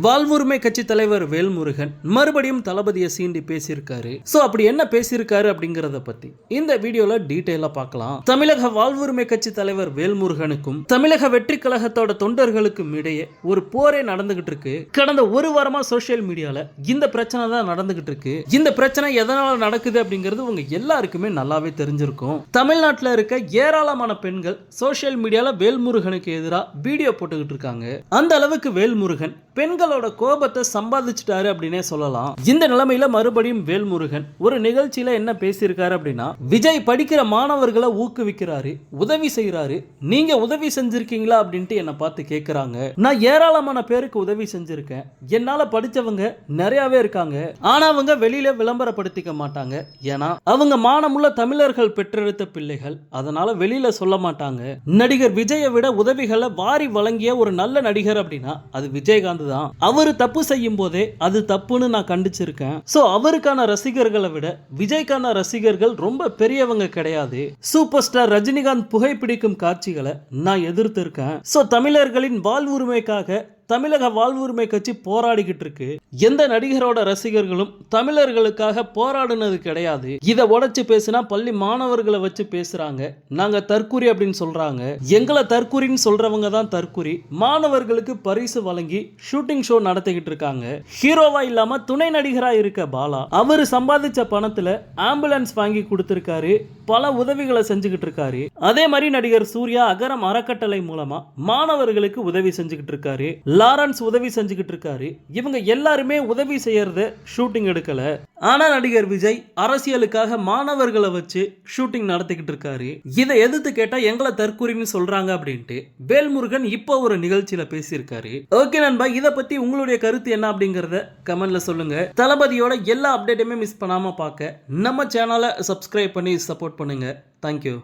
வாழ்வுரிமை கட்சி தலைவர் வேல்முருகன் மறுபடியும் தளபதியை சீண்டி பேசியிருக்காரு. சோ அப்படி என்ன பேசியிருக்காரு அப்படிங்கறத பத்தி இந்த வீடியோல டீடைலா பார்க்கலாம். தமிழக வாழ்வுரிமை கட்சி தலைவர் வேல்முருகனுக்கும் தமிழக வெற்றி கழகத்தோட தொண்டர்களுக்கும் இடையே ஒரு போரே நடந்துகிட்டு இருக்கு. கடந்த ஒரு வாரமா சோசியல் மீடியால இந்த பிரச்சனை தான் நடந்துகிட்டு இருக்கு. இந்த பிரச்சனை எதனால நடக்குது அப்படிங்கிறது உங்க எல்லாருக்குமே நல்லாவே தெரிஞ்சிருக்கும். தமிழ்நாட்டில் இருக்க ஏராளமான பெண்கள் சோசியல் மீடியால வேல்முருகனுக்கு எதிராக வீடியோ போட்டுக்கிட்டு இருக்காங்க. அந்த அளவுக்கு வேல்முருகன் பெண்களோட கோபத்தை சம்பாதிச்சிட்டாரு அப்படின்னே சொல்லலாம். இந்த நிலைமையில மறுபடியும் வேல்முருகன் ஒரு நிகழ்ச்சியில என்ன பேசியிருக்காரு அப்படின்னா, விஜய் படிக்கிற மாணவர்களை ஊக்குவிக்கிறாரு, உதவி செய்யறாரு, நீங்க உதவி செஞ்சிருக்கீங்களா அப்படின்ட்டு என்ன பார்த்து கேட்கிறாங்க. நான் ஏராளமான பேருக்கு உதவி செஞ்சிருக்கேன். என்னால படிச்சவங்க நிறையவே இருக்காங்க. ஆனா அவங்க வெளியில விளம்பரப்படுத்திக்க மாட்டாங்க. ஏன்னா அவங்க மானமுள்ள தமிழர்கள் பெற்றெடுத்த பிள்ளைகள். அதனால வெளியில சொல்ல மாட்டாங்க. நடிகர் விஜயை விட உதவிகளை வாரி வழங்கிய ஒரு நல்ல நடிகர் அப்படின்னா அது விஜயகாந்த் தான். அவரு தப்பு செய்யும் போதே அது தப்புன்னு நான் கண்டிச்சிருக்கேன். சோ அவருக்கான ரசிகர்களை விட விஜய்க்கான ரசிகர்கள் ரொம்ப பெரியவங்க கிடையாது. சூப்பர் ஸ்டார் ரஜினிகாந்த் புகைப்பிடிக்கும் காட்சிகளை நான் எதிர்த்து இருக்கேன். சோ தமிழர்களின் வாழ்வுரிமைக்காக தமிழக வாழ்வுரிமை கட்சி போராடிக்கிட்டு இருக்கு. எந்த நடிகரோட ரசிகர்களும் தமிழர்களுக்காக போராடுனது கிடையாது. இதை உடைச்சு பேசினா பள்ளி மாணவர்களை வச்சு பேசுறாங்க. நாங்க தற்குறி அப்படின்னு சொல்றாங்க. எங்களை தற்குறின்னு சொல்றவங்க தான் தற்குறி. மாணவர்களுக்கு பரிசு வழங்கி ஷூட்டிங் ஷோ நடத்திக்கிட்டு இருக்காங்க. ஹீரோவா இல்லாம துணை நடிகரா இருக்க பாலா அவரு சம்பாதிச்ச பணத்துல ஆம்புலன்ஸ் வாங்கி கொடுத்திருக்காரு. பல உதவிகளை செஞ்சுக்கிட்டு இருக்காரு. அதே மாதிரி நடிகர் சூர்யா அகரம் அறக்கட்டளை மூலமா மாணவர்களுக்கு உதவி செஞ்சுக்கிட்டு இருக்காரு. லாரன்ஸ் உதவி செஞ்சுக்கிட்டு இருக்காரு. இவங்க எல்லாருமே உதவி செய்யறத ஷூட்டிங் எடுக்கல. ஆனா நடிகர் விஜய் அரசியலுக்காக மாணவர்களை வச்சு ஷூட்டிங் நடத்திக்கிட்டு இருக்காரு. இதை எதிர்த்து கேட்டா எங்களை தற்கூறின்னு சொல்றாங்க அப்படின்ட்டு வேல்முருகன் இப்போ ஒரு நிகழ்ச்சியில பேசியிருக்காரு. ஓகே நண்பா, இதை பத்தி உங்களுடைய கருத்து என்ன அப்படிங்கறத கமெண்ட்ல சொல்லுங்க. தளபதியோட எல்லா அப்டேட்டுமே மிஸ் பண்ணாம பார்க்க நம்ம சேனலை சப்ஸ்கிரைப் பண்ணி சப்போர்ட் பண்ணுங்க. தேங்க்யூ.